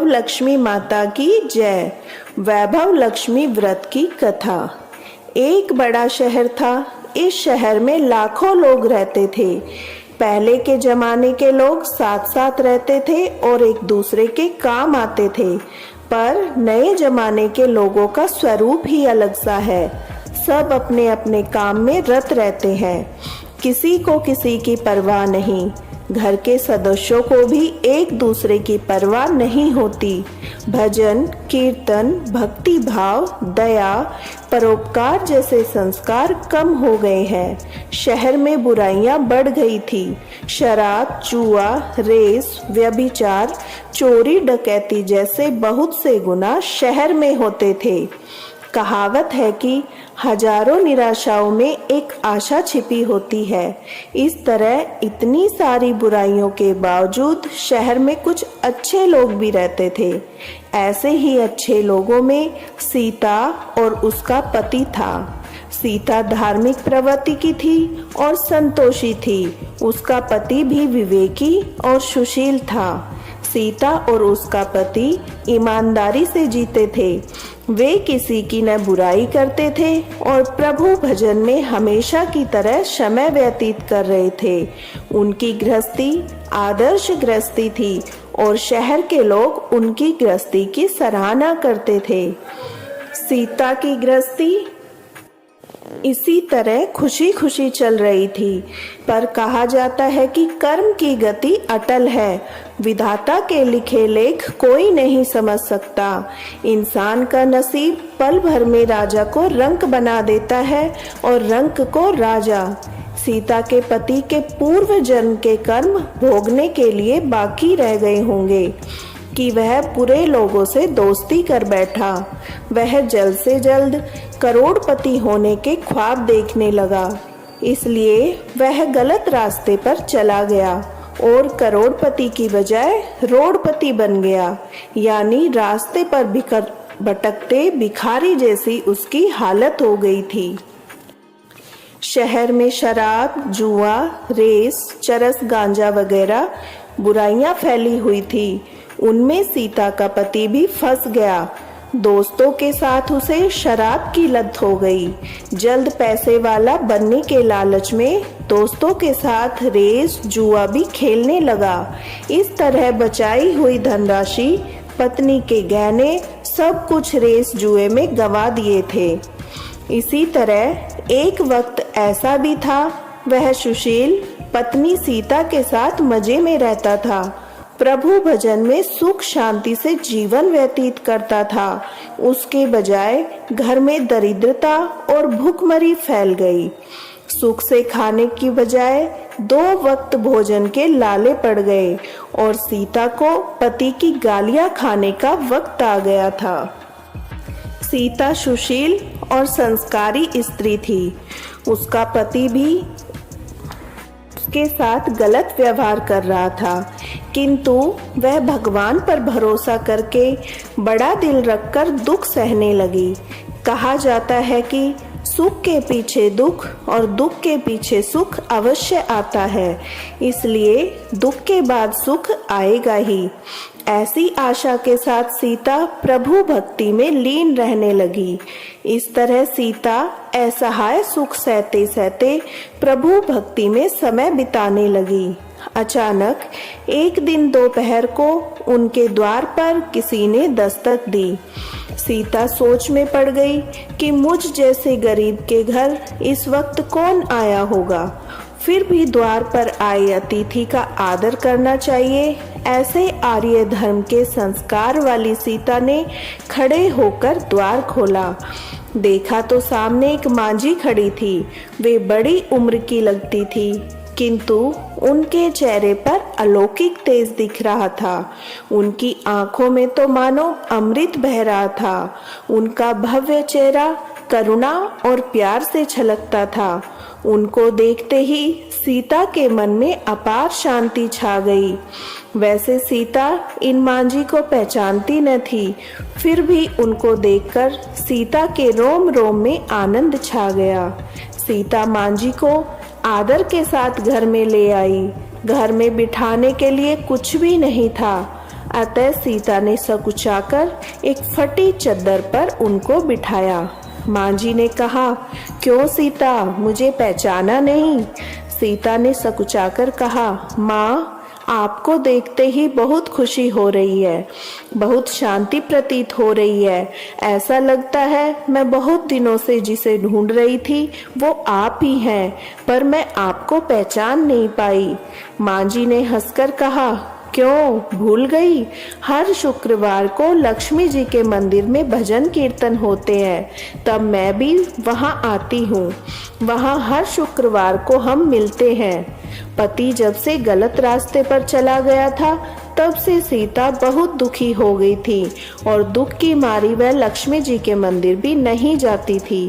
लक्ष्मी माता की जय। वैभव लक्ष्मी व्रत की कथा। एक बड़ा शहर था। इस शहर में लाखों लोग रहते थे। पहले के जमाने के लोग साथ साथ रहते थे और एक दूसरे के काम आते थे, पर नए जमाने के लोगों का स्वरूप ही अलग सा है। सब अपने अपने काम में रत रहते हैं, किसी को किसी की परवाह नहीं। घर के सदस्यों को भी एक दूसरे की परवाह नहीं होती। भजन, कीर्तन, भक्ति भाव, दया, परोपकार जैसे संस्कार कम हो गए हैं। शहर में बुराइयां बढ़ गई थी। शराब, जुआ, रेस, व्यभिचार, चोरी, डकैती जैसे बहुत से गुनाह शहर में होते थे। कहावत है कि हजारों निराशाओं में एक आशा छिपी होती है। इस तरह इतनी सारी बुराइयों के बावजूद शहर में कुछ अच्छे लोग भी रहते थे। ऐसे ही अच्छे लोगों में सीता और उसका पति था। सीता धार्मिक प्रवृत्ति की थी और संतोषी थी। उसका पति भी विवेकी और सुशील था। सीता और उसका पति ईमानदारी से जीते थे। वे किसी की न बुराई करते थे और प्रभु भजन में हमेशा की तरह समय व्यतीत कर रहे थे। उनकी गृहस्थी आदर्श गृहस्थी थी और शहर के लोग उनकी गृहस्थी की सराहना करते थे। सीता की गृहस्थी इसी तरह खुशी खुशी चल रही थी, पर कहा जाता है कि कर्म की गति अटल है। विधाता के लिखे लेख कोई नहीं समझ सकता। इंसान का नसीब पल भर में राजा को रंक बना देता है और रंक को राजा। सीता के पति के पूर्व जन्म के कर्म भोगने के लिए बाकी रह गए होंगे कि वह बुरे लोगों से दोस्ती कर बैठा। वह जल्द से जल्द करोड़पति होने के ख्वाब देखने लगा, इसलिए वह गलत रास्ते पर चला गया और करोड़पति की बजाय रोडपति बन गया। यानी रास्ते पर भटकते भिखारी जैसी उसकी हालत हो गई थी। शहर में शराब, जुआ, रेस, चरस, गांजा वगैरह बुराइयां फैली हुई थी। उनमें सीता का पति भी फंस गया। दोस्तों के साथ उसे शराब की लत हो गई। जल्द पैसे वाला बनने के लालच में दोस्तों के साथ रेस, जुआ भी खेलने लगा। इस तरह बचाई हुई धनराशि, पत्नी के गहने, सब कुछ रेस जुए में गंवा दिए थे। इसी तरह एक वक्त ऐसा भी था, वह सुशील पत्नी सीता के साथ मजे में रहता था। प्रभु भजन में सुख शांति से जीवन व्यतीत करता था। उसके बजाय घर में दरिद्रता और भूखमरी फैल गई। सुख से खाने की बजाय 2 वक्त भोजन के लाले पड़ गए और सीता को पति की गालियां खाने का वक्त आ गया था। सीता सुशील और संस्कारी स्त्री थी। उसका पति भी उसके साथ गलत व्यवहार कर रहा था, किंतु वह भगवान पर भरोसा करके बड़ा दिल रखकर दुख सहने लगी। कहा जाता है कि सुख के पीछे दुख और दुख के पीछे सुख अवश्य आता है, इसलिए दुख के बाद सुख आएगा ही। ऐसी आशा के साथ सीता प्रभु भक्ति में लीन रहने लगी। इस तरह सीता असहाय सुख सहते सहते प्रभु भक्ति में समय बिताने लगी। अचानक एक दिन दोपहर को उनके द्वार पर किसी ने दस्तक दी। सीता सोच में पड़ गई कि मुझ जैसे गरीब के घर इस वक्त कौन आया होगा। फिर भी द्वार पर आए अतिथि का आदर करना चाहिए। ऐसे आर्य धर्म के संस्कार वाली सीता ने खड़े होकर द्वार खोला। देखा तो सामने एक मांझी खड़ी थी। वे बड़ी उम्र की लगती थी, किंतु उनके चेहरे पर अलौकिक तेज दिख रहा था। उनकी आंखों में तो मानो अमृत बह रहा था। उनका भव्य चेहरा करुणा और प्यार से छलकता था। उनको देखते ही सीता के मन में अपार शांति छा गई। वैसे सीता इन मांझी को पहचानती न थी, फिर भी उनको देखकर सीता के रोम रोम में आनंद छा गया। सीता मांझी को आदर के साथ घर में ले आई। घर में बिठाने के लिए कुछ भी नहीं था। अतः सीता ने सकुचाकर एक फटी चद्दर पर उनको बिठाया। माँ जी ने कहा, क्यों सीता, मुझे पहचाना नहीं? सीता ने सकुचाकर कहा, माँ, आपको देखते ही बहुत खुशी हो रही है, बहुत शांति प्रतीत हो रही है। ऐसा लगता है मैं बहुत दिनों से जिसे ढूंढ रही थी वो आप ही हैं, पर मैं आपको पहचान नहीं पाई। माँ जी ने हंसकर कहा, क्यों भूल गई? हर शुक्रवार को लक्ष्मी जी के मंदिर में भजन कीर्तन होते हैं, तब मैं भी वहाँ आती हूँ। वहाँ हर शुक्रवार को हम मिलते हैं। पति जब से गलत रास्ते पर चला गया था, तब से सीता बहुत दुखी हो गई थी और दुख की मारी वह लक्ष्मी जी के मंदिर भी नहीं जाती थी।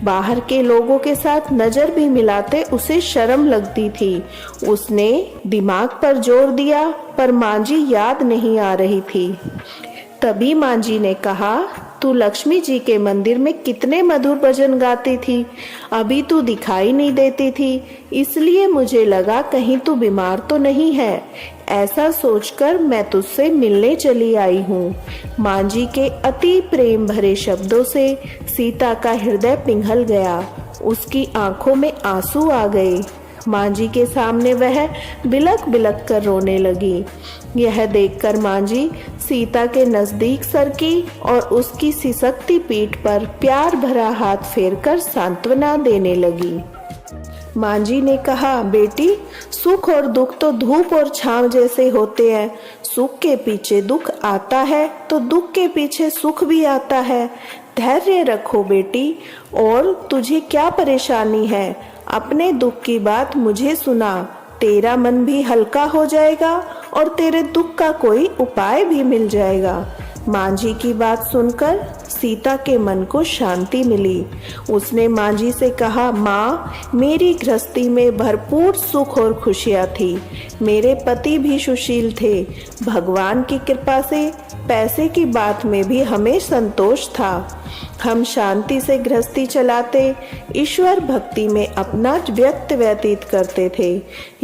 बाहर के लोगों के साथ नजर भी मिलाते उसे शर्म लगती थी। उसने दिमाग पर जोर दिया, पर माँ जी याद नहीं आ रही थी। तभी माँ जी ने कहा, तू लक्ष्मी जी के मंदिर में कितने मधुर भजन गाती थी, अभी तू दिखाई नहीं देती थी, इसलिए मुझे लगा कहीं तू बीमार तो नहीं है। ऐसा सोचकर मैं तुझसे मिलने चली आई हूँ। माँ जी के अति प्रेम भरे शब्दों से सीता का हृदय पिघल गया। उसकी आंखों में आंसू आ गए। माँ जी के सामने वह बिलक बिलक कर रोने लगी। यह देखकर माँ जी सीता के नजदीक सरकी और उसकी सिसकती पीठ पर प्यार भरा हाथ फेरकर सांत्वना देने लगी। माँ जी ने कहा, बेटी, सुख और दुख तो धूप और छांव जैसे होते हैं। सुख के पीछे दुख आता है तो दुख के पीछे सुख भी आता है। धैर्य रखो बेटी। और तुझे क्या परेशानी है? अपने दुख की बात मुझे सुना, तेरा मन भी हल्का हो जाएगा और तेरे दुख का कोई उपाय भी मिल जाएगा। माँ जी की बात सुनकर सीता के मन को शांति मिली। उसने माँ जी से कहा, माँ, मेरी गृहस्थी में भरपूर सुख और खुशियाँ थी। मेरे पति भी सुशील थे। भगवान की कृपा से पैसे की बात में भी हमें संतोष था। हम शांति से गृहस्थी चलाते, ईश्वर भक्ति में अपना व्यतीत करते थे।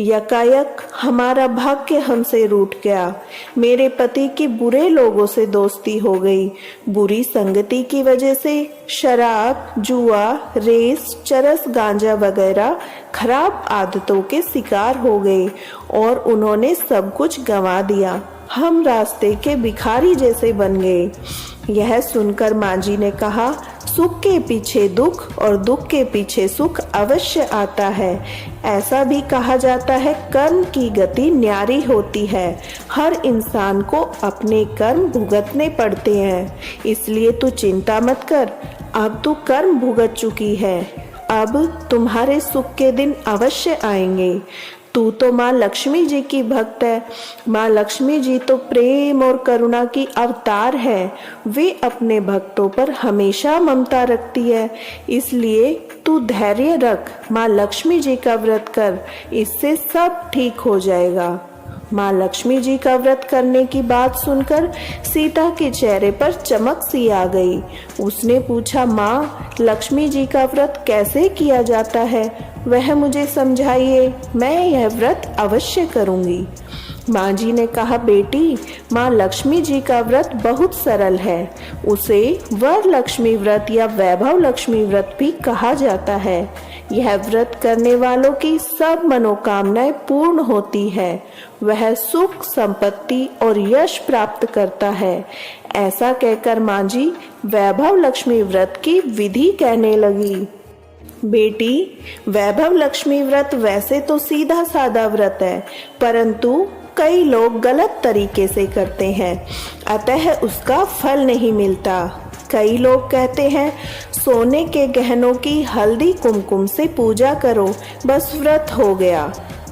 यकायक हमारा भाग्य हमसे रूठ गया। मेरे पति की बुरे लोगों से दोस्ती हो गई। बुरी संगति की वजह से शराब, जुआ, रेस, चरस, गांजा वगैरह खराब आदतों के शिकार हो गए और उन्होंने सब कुछ गंवा दिया। हम रास्ते के भिखारी जैसे बन गए। यह सुनकर माँ जी ने कहा, सुख के पीछे दुख और दुख के पीछे सुख अवश्य आता है। ऐसा भी कहा जाता है, कर्म की गति न्यारी होती है। हर इंसान को अपने कर्म भुगतने पड़ते हैं, इसलिए तू चिंता मत कर। अब तू कर्म भुगत चुकी है, अब तुम्हारे सुख के दिन अवश्य आएंगे। तू तो माँ लक्ष्मी जी की भक्त है। माँ लक्ष्मी जी तो प्रेम और करुणा की अवतार है। वे अपने भक्तों पर हमेशा ममता रखती है, इसलिए तू धैर्य रख। माँ लक्ष्मी जी का व्रत कर, इससे सब ठीक हो जाएगा। माँ लक्ष्मी जी का व्रत करने की बात सुनकर सीता के चेहरे पर चमक सी आ गई। उसने पूछा, माँ, लक्ष्मी जी का व्रत कैसे किया जाता है? वह मुझे समझाइए, मैं यह व्रत अवश्य करूंगी। माँ जी ने कहा, बेटी, माँ लक्ष्मी जी का व्रत बहुत सरल है। उसे वर लक्ष्मी व्रत या वैभव लक्ष्मी व्रत भी कहा जाता है। यह व्रत करने वालों की सब मनोकामनाएं पूर्ण होती है। वह सुख, संपत्ति और यश प्राप्त करता है। ऐसा कहकर माँ जी वैभव लक्ष्मी व्रत की विधि कहने लगी। बेटी, वैभव लक्ष्मी व्रत वैसे तो सीधा साधा व्रत है, परंतु कई लोग गलत तरीके से करते हैं, अतः उसका फल नहीं मिलता। कई लोग कहते हैं, सोने के गहनों की हल्दी कुमकुम से पूजा करो, बस व्रत हो गया,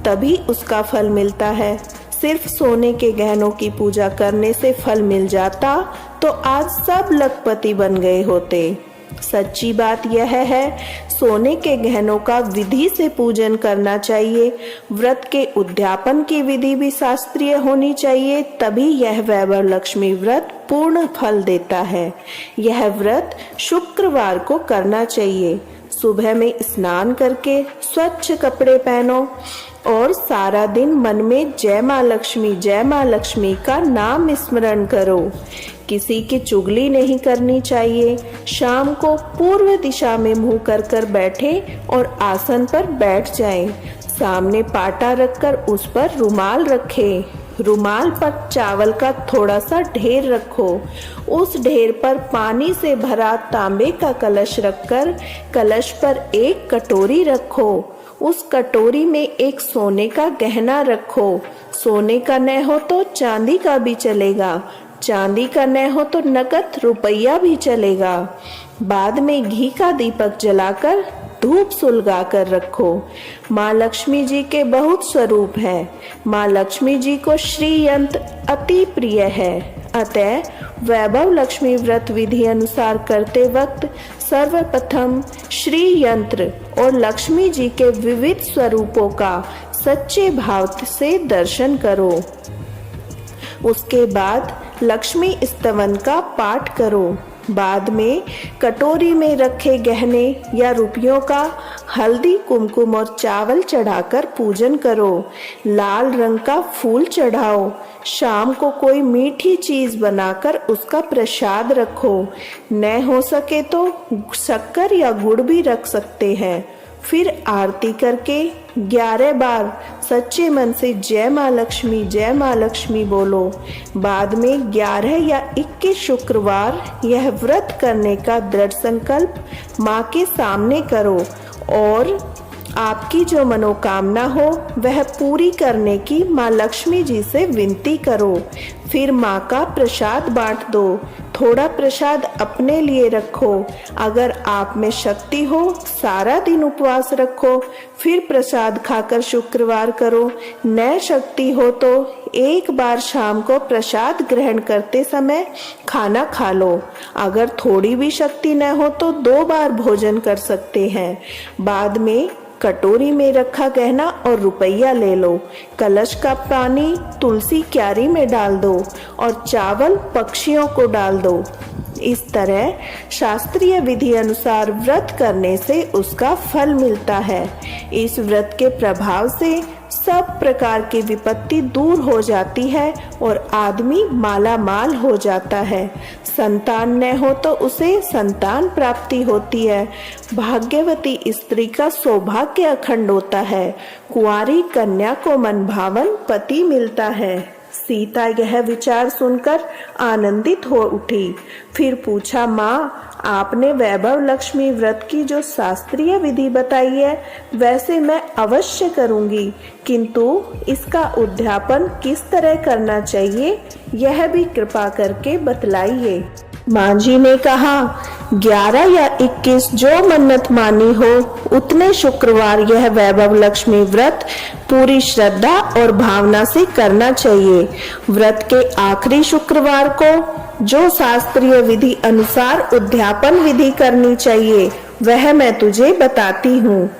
तभी उसका फल मिलता है। सिर्फ सोने के गहनों की पूजा करने से फल मिल जाता तो आज सब लखपति बन गए होते। सच्ची बात यह है, सोने के गहनों का विधि से पूजन करना चाहिए। व्रत के उद्यापन की विधि भी शास्त्रीय होनी चाहिए, तभी यह वैभव लक्ष्मी व्रत पूर्ण फल देता है। यह व्रत शुक्रवार को करना चाहिए। सुबह में स्नान करके स्वच्छ कपड़े पहनो और सारा दिन मन में जय माँ लक्ष्मी का नाम स्मरण करो। किसी की चुगली नहीं करनी चाहिए। शाम को पूर्व दिशा में मुंह कर बैठे और आसन पर बैठ जाएं। सामने पाटा रखकर उस पर रुमाल रखें। रुमाल पर चावल का थोड़ा सा ढेर रखो। उस ढेर पर पानी से भरा तांबे का कलश रखकर कलश पर एक कटोरी रखो। उस कटोरी में एक सोने का गहना रखो। सोने का न हो तो चांदी का भी चलेगा। चांदी का न हो तो नकद रुपया भी चलेगा। बाद में घी का दीपक जलाकर धूप सुलगा कर रखो। माँ लक्ष्मी जी के बहुत स्वरूप है। माँ लक्ष्मी जी को श्री यंत्र अति प्रिय है। अतः वैभव लक्ष्मी व्रत विधि अनुसार करते वक्त सर्वप्रथम श्री यंत्र और लक्ष्मी जी के विविध स्वरूपों का सच्चे भाव से दर्शन करो। उसके बाद लक्ष्मी स्तवन का पाठ करो। बाद में कटोरी में रखे गहने या रुपयों का हल्दी कुमकुम और चावल चढ़ाकर पूजन करो। लाल रंग का फूल चढ़ाओ। शाम को कोई मीठी चीज बनाकर उसका प्रसाद रखो। न हो सके तो शक्कर या गुड़ भी रख सकते हैं। फिर आरती करके 11 बार सच्चे मन से जय माँ लक्ष्मी बोलो। बाद में 11 या 21 शुक्रवार यह व्रत करने का दृढ़ संकल्प माँ के सामने करो और आपकी जो मनोकामना हो वह पूरी करने की माँ लक्ष्मी जी से विनती करो। फिर माँ का प्रसाद बांट दो। थोड़ा प्रसाद अपने लिए रखो। अगर आप में शक्ति हो सारा दिन उपवास रखो। फिर प्रसाद खाकर शुक्रवार करो। न शक्ति हो तो एक बार शाम को प्रसाद ग्रहण करते समय खाना खा लो। अगर थोड़ी भी शक्ति न हो तो 2 बार भोजन कर सकते हैं। बाद में कटोरी में रखा गहना और रुपया ले लो। कलश का पानी तुलसी क्यारी में डाल दो और चावल पक्षियों को डाल दो। इस तरह शास्त्रीय विधि अनुसार व्रत करने से उसका फल मिलता है। इस व्रत के प्रभाव से सब प्रकार की विपत्ति दूर हो जाती है और आदमी माला माल हो जाता है। संतान न हो तो उसे संतान प्राप्ति होती है। भाग्यवती स्त्री का सौभाग्य अखंड होता है। कुंवारी कन्या को मनभावन पति मिलता है। सीता यह विचार सुनकर आनंदित हो उठी। फिर पूछा, माँ, आपने वैभव लक्ष्मी व्रत की जो शास्त्रीय विधि बताई है वैसे मैं अवश्य करूंगी, किंतु इसका उद्यापन किस तरह करना चाहिए यह भी कृपा करके बतलाइए। माँ जी ने कहा, 11 या 21 जो मन्नत मानी हो उतने शुक्रवार यह वैभव लक्ष्मी व्रत पूरी श्रद्धा और भावना से करना चाहिए। व्रत के आखिरी शुक्रवार को जो शास्त्रीय विधि अनुसार उद्यापन विधि करनी चाहिए वह मैं तुझे बताती हूँ।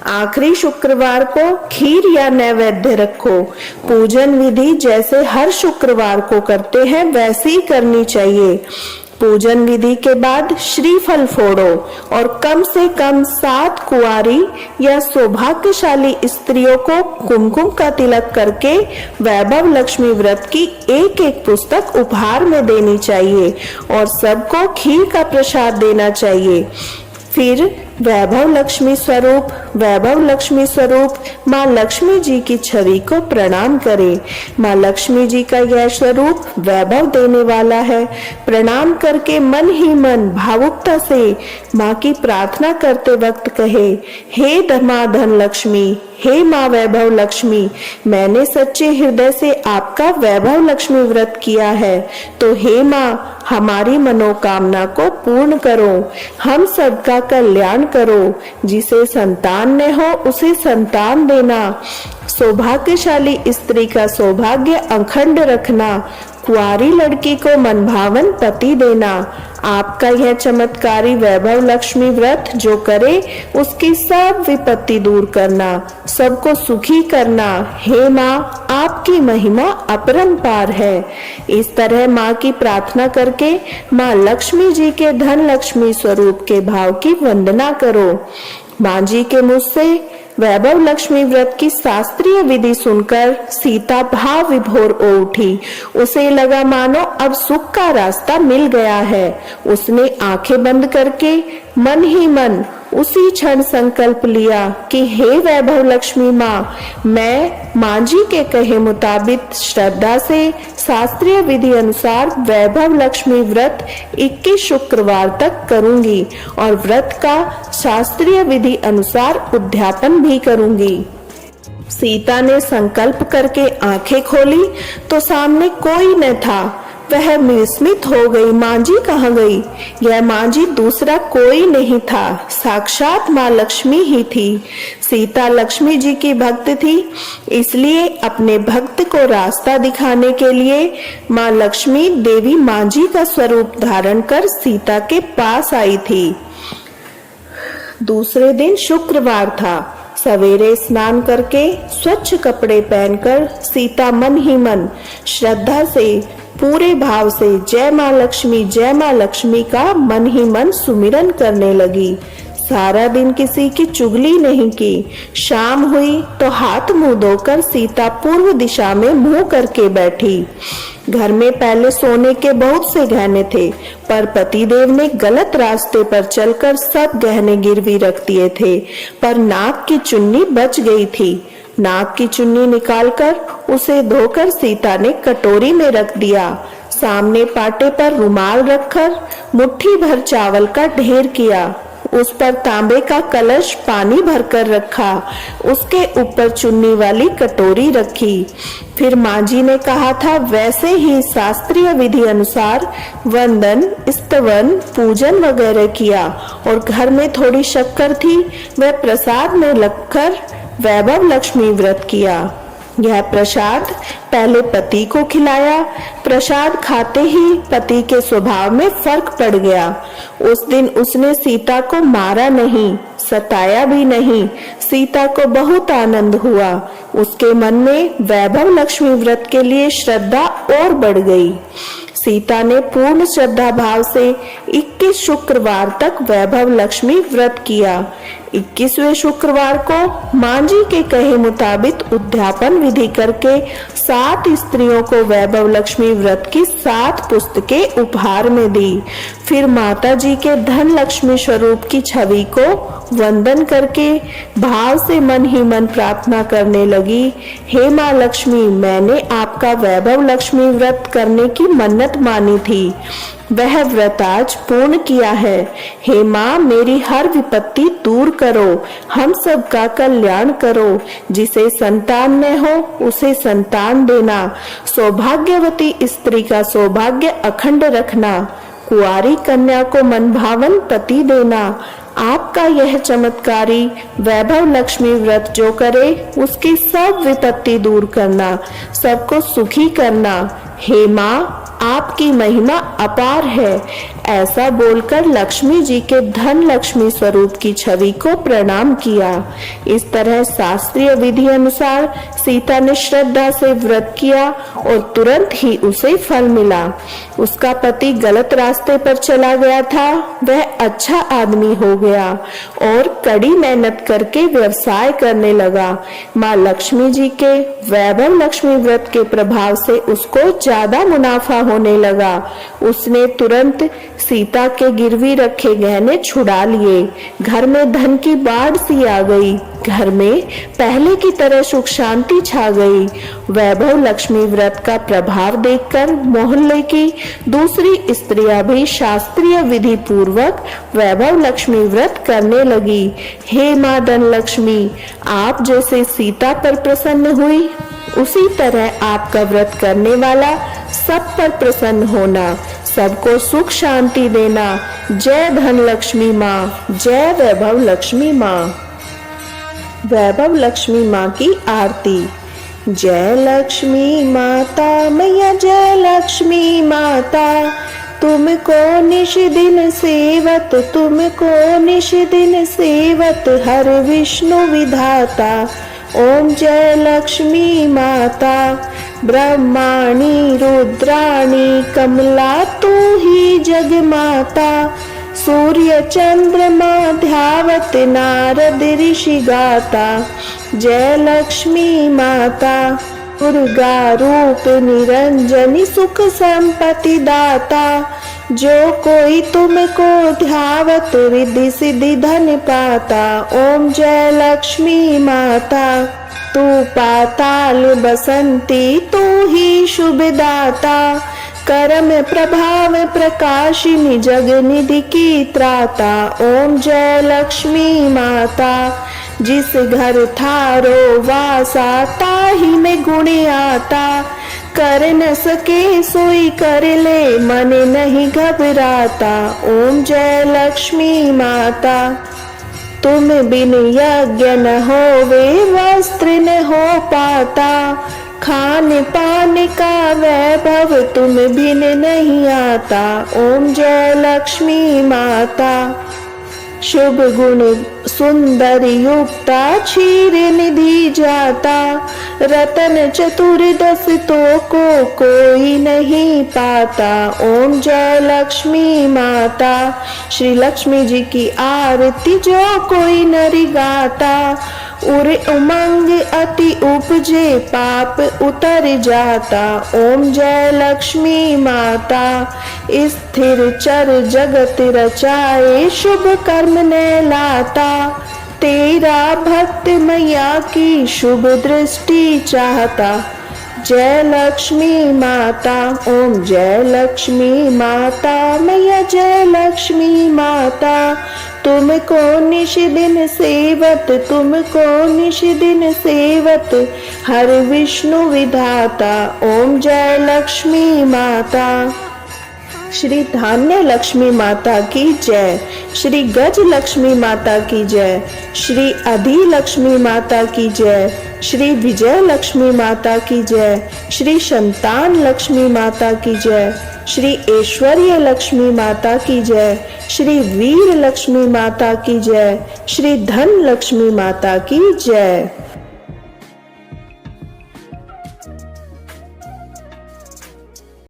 आखिरी शुक्रवार को खीर या नैवेद्य रखो। पूजन विधि जैसे हर शुक्रवार को करते हैं वैसे ही करनी चाहिए। पूजन विधि के बाद श्रीफल फोड़ो और कम से कम 7 कुंवारी या सौभाग्यशाली स्त्रियों को कुमकुम का तिलक करके वैभव लक्ष्मी व्रत की एक पुस्तक उपहार में देनी चाहिए और सबको खीर का प्रसाद देना चाहिए। फिर वैभव लक्ष्मी स्वरूप माँ लक्ष्मी जी की छवि को प्रणाम करें। माँ लक्ष्मी जी का यह स्वरूप वैभव देने वाला है। प्रणाम करके मन ही मन भावुकता से माँ की प्रार्थना करते वक्त कहे, हे माँ धन लक्ष्मी, हे माँ वैभव लक्ष्मी, मैंने सच्चे हृदय से आपका वैभव लक्ष्मी व्रत किया है, तो हे माँ हमारी मनोकामना को पूर्ण करो। हम सबका कल्याण करो। जिसे संतान न हो उसे संतान देना। सौभाग्यशाली स्त्री का सौभाग्य अखंड रखना। कुंवारी लड़की को मनभावन पति देना। आपका यह चमत्कारी वैभव लक्ष्मी व्रत जो करे उसकी सब विपत्ति दूर करना, सबको सुखी करना। हे माँ, आपकी महिमा अपरंपार है। इस तरह माँ की प्रार्थना करके माँ लक्ष्मी जी के धन लक्ष्मी स्वरूप के भाव की वंदना करो। माँ जी के मुझ से वैभव लक्ष्मी व्रत की शास्त्रीय विधि सुनकर सीता भाव विभोर हो उठी। उसे लगा मानो अब सुख का रास्ता मिल गया है। उसने आंखें बंद करके मन ही मन उसी क्षण संकल्प लिया कि हे वैभव लक्ष्मी माँ, मैं माँ जी के कहे मुताबिक श्रद्धा से शास्त्रीय विधि अनुसार वैभव लक्ष्मी व्रत 21 शुक्रवार तक करूंगी और व्रत का शास्त्रीय विधि अनुसार उद्यापन भी करूंगी। सीता ने संकल्प करके आंखें खोली तो सामने कोई न था। वह विस्मित हो गई, माँ जी कहाँ गई? यह माँ जी दूसरा कोई नहीं था, साक्षात माँ लक्ष्मी ही थी। सीता लक्ष्मी जी की भक्त थी, इसलिए अपने भक्त को रास्ता दिखाने के लिए माँ लक्ष्मी देवी माँ जी का स्वरूप धारण कर सीता के पास आई थी। दूसरे दिन शुक्रवार था। सवेरे स्नान करके स्वच्छ कपड़े पहनकर सीता मन ही मन श्रद्धा से पूरे भाव से जय माँ लक्ष्मी का मन ही मन सुमिरन करने लगी। सारा दिन किसी की चुगली नहीं की। शाम हुई तो हाथ मुंह धोकर सीता पूर्व दिशा में मुंह करके बैठी। घर में पहले सोने के बहुत से गहने थे, पर पतिदेव ने गलत रास्ते पर चलकर सब गहने गिरवी रख दिए थे, पर नाक की चुन्नी बच गई थी। नाक की चुन्नी निकालकर उसे धोकर सीता ने कटोरी में रख दिया। सामने पाटे पर रुमाल रखकर मुट्ठी भर चावल का ढेर किया। उस पर तांबे का कलश पानी भरकर रखा। उसके ऊपर चुन्नी वाली कटोरी रखी। फिर माँ जी ने कहा था वैसे ही शास्त्रीय विधि अनुसार वंदन, स्तवन, पूजन वगैरह किया और घर में थोड़ी शक्कर थी, वह प्रसाद में लगकर वैभव लक्ष्मी व्रत किया। यह प्रसाद पहले पति को खिलाया। प्रसाद खाते ही पति के स्वभाव में फर्क पड़ गया। उस दिन उसने सीता को मारा नहीं, सताया भी नहीं। सीता को बहुत आनंद हुआ। उसके मन में वैभव लक्ष्मी व्रत के लिए श्रद्धा और बढ़ गई। सीता ने पूर्ण श्रद्धा भाव से 21 शुक्रवार तक वैभव लक्ष्मी व्रत किया। 21वें शुक्रवार को माँ जी के कहे मुताबिक उद्यापन विधि करके 7 स्त्रियों को वैभव लक्ष्मी व्रत की 7 पुस्तकें उपहार में दी। फिर माता जी के धन लक्ष्मी स्वरूप की छवि को वंदन करके भाव से मन ही मन प्रार्थना करने लगी, हे माँ लक्ष्मी, मैंने आपका वैभव लक्ष्मी व्रत करने की मन्नत मानी थी, वह व्रत आज पूर्ण किया है। हे माँ, मेरी हर विपत्ति दूर करो, हम सबका कल्याण करो। जिसे संतान न हो उसे संतान देना, सौभाग्यवती स्त्री का सौभाग्य अखंड रखना, कुंवारी कन्या को मनभावन पति देना। आपका यह चमत्कारी वैभव लक्ष्मी व्रत जो करे उसकी सब विपत्ति दूर करना, सबको सुखी करना। हे माँ, आपकी महिमा अपार है। ऐसा बोलकर लक्ष्मी जी के धन लक्ष्मी स्वरूप की छवि को प्रणाम किया। इस तरह शास्त्रीय विधि अनुसार सीता ने श्रद्धा से व्रत किया और तुरंत ही उसे फल मिला। उसका पति गलत रास्ते पर चला गया था, वह अच्छा आदमी हो गया और कड़ी मेहनत करके व्यवसाय करने लगा। माँ लक्ष्मी जी के वैभव लक्ष्मी व्रत के प्रभाव से उसको ज्यादा मुनाफा होने लगा। उसने तुरंत सीता के गिरवी रखे गहने छुड़ा लिए। घर में धन की बाढ़ सी आ गई। घर में पहले की तरह सुख शांति छा गई। वैभव लक्ष्मी व्रत का प्रभाव देखकर मोहल्ले की दूसरी स्त्रियां भी शास्त्रीय विधि पूर्वक वैभव लक्ष्मी व्रत करने लगी। हे माँ धन लक्ष्मी, आप जैसे सीता पर प्रसन्न हुई, उसी तरह आपका व्रत करने वाला सब पर प्रसन्न होना, सबको सुख शांति देना। जय धन लक्ष्मी माँ, जय वैभव लक्ष्मी माँ। वैभव लक्ष्मी माँ की आरती। जय लक्ष्मी माता मैया जय लक्ष्मी माता, तुमको निश दिन सेवत, तुमको निश दिन सेवत हर विष्णु विधाता। ओम जय लक्ष्मी माता, ब्रह्माणी रुद्राणी कमला तू ही जग माता, सूर्य चंद्रमा ध्यावत नारद ऋषि गाता। जय लक्ष्मी माता, दुर्गा रूप निरंजनी सुख संपत्ति दाता, जो कोई तुमको ध्यावत रिद्धि सिद्धि धन पाता। ओम जय लक्ष्मी माता, तू पाताल बसंती तू ही शुभ दाता, कर्म प्रभाव प्रकाशिनी जग निधि की त्राता। ओम जय लक्ष्मी माता, जिस घर थारो वासा ताहि में गुण आता, कर न सके सोई कर ले मन नहीं घबराता। ओम जय लक्ष्मी माता, तुम बिन यज्ञ न होवे वस्त्र न हो पाता, खान पान का वैभव तुम बिन नहीं आता। ओम जय लक्ष्मी माता, शुभ गुण सुंदर युक्ता क्षीर निधि जाता, रतन चतुर्दश तो को कोई नहीं पाता। ओम जय लक्ष्मी माता, श्री लक्ष्मी जी की आरती जो कोई नर गाता, उर उमंग अति उपजे पाप उतर जाता। ओम जय लक्ष्मी माता, स्थिर चर जगत रचाए शुभ कर्म ने लाता, तेरा भक्त मैया की शुभ दृष्टि चाहता। जय लक्ष्मी माता, ओम जय लक्ष्मी माता मैया जय लक्ष्मी माता, तुमको निश दिन सेवत, तुमको निश दिन सेवत हर विष्णु विधाता। ओम जय लक्ष्मी माता। श्री धान्य लक्ष्मी माता की जय, श्री गज लक्ष्मी माता की जय, श्री अधि लक्ष्मी माता की जय, श्री विजय लक्ष्मी माता की जय, श्री संतान लक्ष्मी माता की जय, श्री ऐश्वर्य लक्ष्मी माता की जय, श्री वीर लक्ष्मी माता की जय, श्री धन लक्ष्मी माता की जय।